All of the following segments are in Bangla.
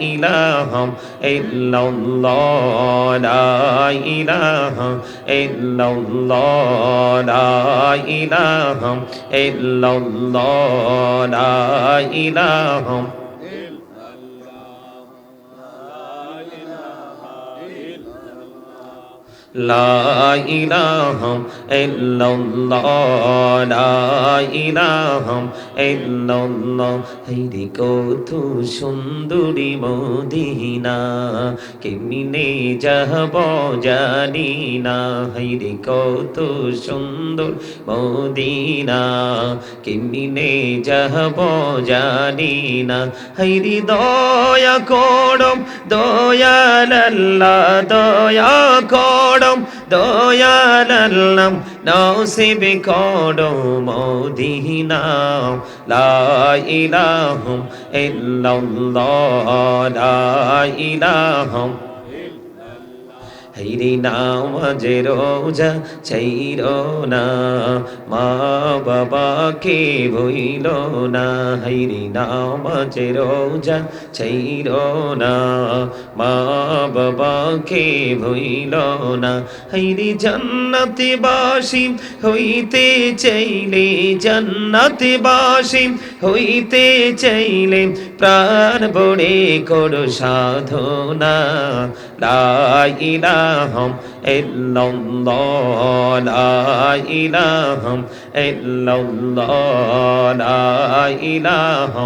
ইলাহা ইল্লাল্লাহ লা ইলাহা ইল্লাল্লাহ লা ইলাহা ইল্লাল্লাহ লা ইলাহা لا إله إلا الله لا إله إلا الله হায়রে কত সুন্দরী মদিনা কেমনে যাব জানি না হায়রে কত সুন্দর মদিনা কেমনে যাব জানি না হায়রে দয়া করম দয়াল আল্লাহ দয়া করম দয়াল আল্লাহ নসিব করো মদিনা লা ইলাহা ইল্লাল্লাহ লা ইলাহা হায়রে নামাজে রোজা ছাইরো না মা বাবাকে ভুইলো না হায়রে নামাজে রোজা ছাইরো না মা বাবাকে ভুইলো না হায়রে জান্নাতে বাসী হইতে চাইলে জান্নাতে বাসী হইতে চাইলে প্রাণ ভরে করো সাধনা লা ইলাহা ইল্লাল্লাহ লা ইলাহা ইল্লাল্লাহ লা ইলাহা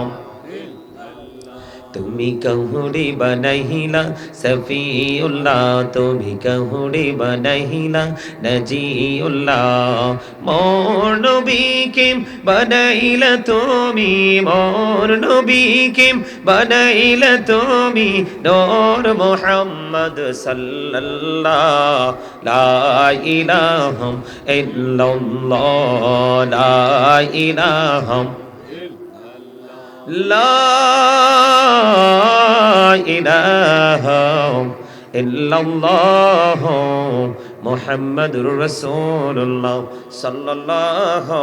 তুমি কাহুরে বানাইলা সফিউল্লাহ তুমি কাহুরে বানাইলা নজিউল্লাহ মোর নবীকে বানাইলা তুমি মোর নবীকে বানাইলা তুমি নূর মুহাম্মদ সাল্লাল্লাহ লা ইলাহা ইল্লাল্লাহ লা ইলাহা লা ইলাহা ইল্লাল্লাহ মুহাম্মাদুর রাসূলুল্লাহ সাল্লাল্লাহু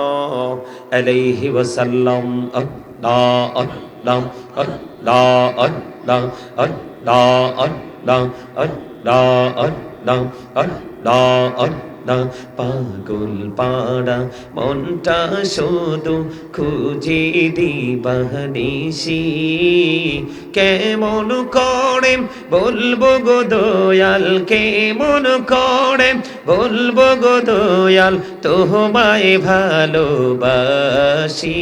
আলাইহি ওয়াসাল্লাম আল্লাহ আল্লাহ আল্লাহ আল্লাহ আল্লাহ আল্লাহ আল্লাহ আল্লাহ আল্লাহ আল্লাহ পাগল পাড়া মনটা শুধু খুঁজে দিবানিসি কেমন করে বলবো গো দয়াল কেমন করে বলবো গো দয়াল তোমায় ভালোবাসি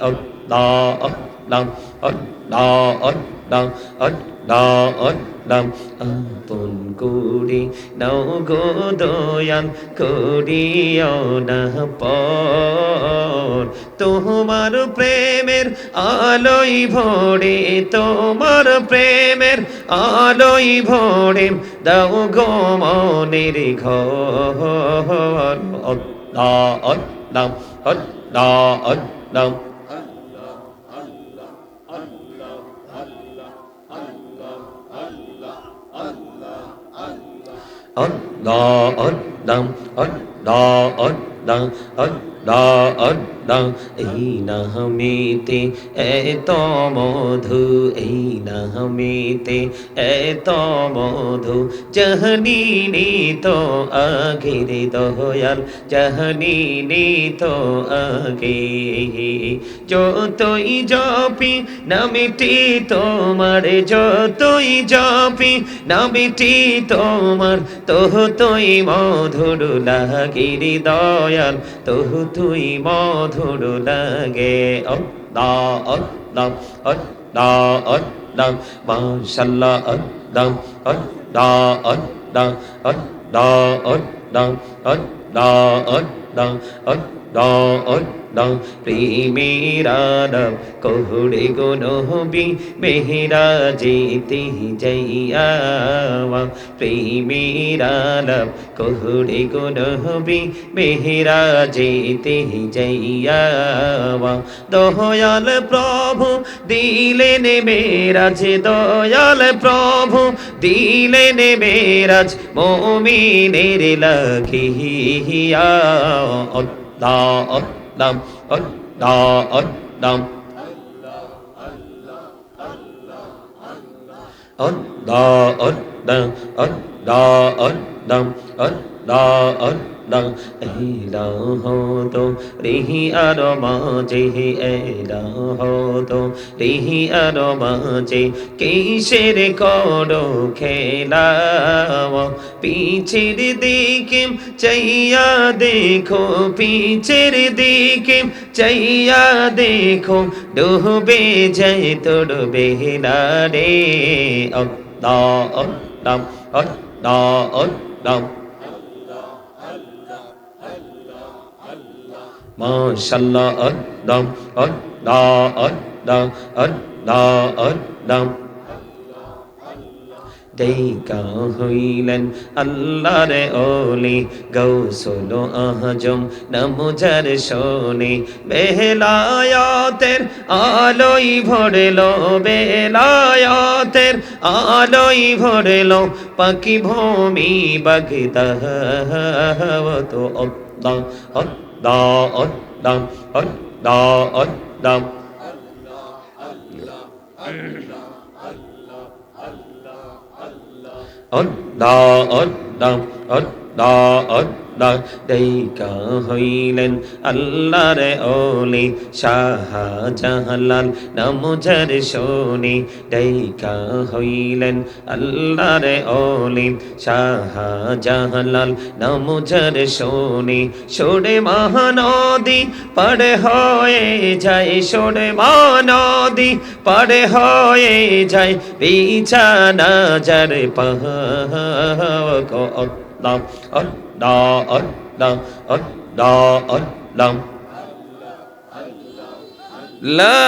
আল্লাহ আল্লাহ আল্লাহ আল্লাহ আল্লাহ আল্লাহ আপন করে নাও গো দয়াল করিও না পর তোমার প্রেমের আলোয় ভরে তোমার প্রেমের আলোয় ভরে দাও গো মনের ঘর আল্লাহ আল্লাহ আল্লাহ আল্লাহ Allah Allah Allah Allah Allah Allah এই নামেতে এত মধু এই নামেতে এত মধু জাহানি তো আগের দয়াল জাহানি তো আগে যতই জপি নামটি তোমার যতই জপি নামটি তোমার ততই মধুর লাগে রে দয়াল ততই মধুর লাগে আল্লাহ আল্লাহ আল্লাহ আল্লাহ মাশাআল্লাহ আল্লাহ আল্লাহ আল্লাহ আল্লাহ আল্লাহ আল্লাহ আল্লাহ আল্লাহ আল্লাহ প্রেমের আলাপ কোহরে গো নবী মেহরাজেতে যাইয়া প্রেমের আলাপ কোহরে গো নবী মেহরাজেতে যাইয়া দয়াল প্রভু দিলেন মেরাজ দয়াল প্রভু দিলেন মেরাজ মুমিনের লাখিয়া আল্লাহ আল্লাহ আল্লাহ আল্লাহ Allah Allah Allah Allah Allah Allah Elah to rihi aramaje Elah to rihi aramaje কিসের করো খেলা পিছের দিকে চাইয়া দেখো পিছের দিকে চাইয়া দেখো ডুবে যায় তোর বেলা রে আল্লাহ আল্লাহ আল্লাহ আল্লাহ মাশাআল্লাহ আল্লাহ আল্লাহ আল্লাহ আল্লাহ আল্লাহ দেখা হইলেন আল্লাহর ওলি গৌসুল আজম নামজার শোনে বেলায়াতের আলোই ভরলো বেলায়াতের আলোই ভরলো পাখি ভূমি বাগদাওয়াত আল্লাহ আল্লাহ আল্লাহ আল্লাহ আল্লাহ Allah Allah Allah Allah দেখা হইলেন আল্লাহর ওলি শাহজালাল নামজার শোনে দেখা হইলেন আল্লাহর ওলি শাহজালাল নামজার শোনে সোরে মহানদী পার হয়ে যায় সোরে মহানদী পার হয়ে যায় বিছানা যার পাহাড় Allah Allah Allah Allah Allah La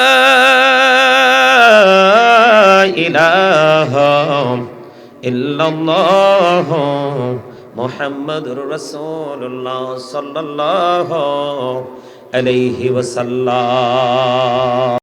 ilaha illallah Muhammadur Rasulullah sallallahu alayhi wa sallam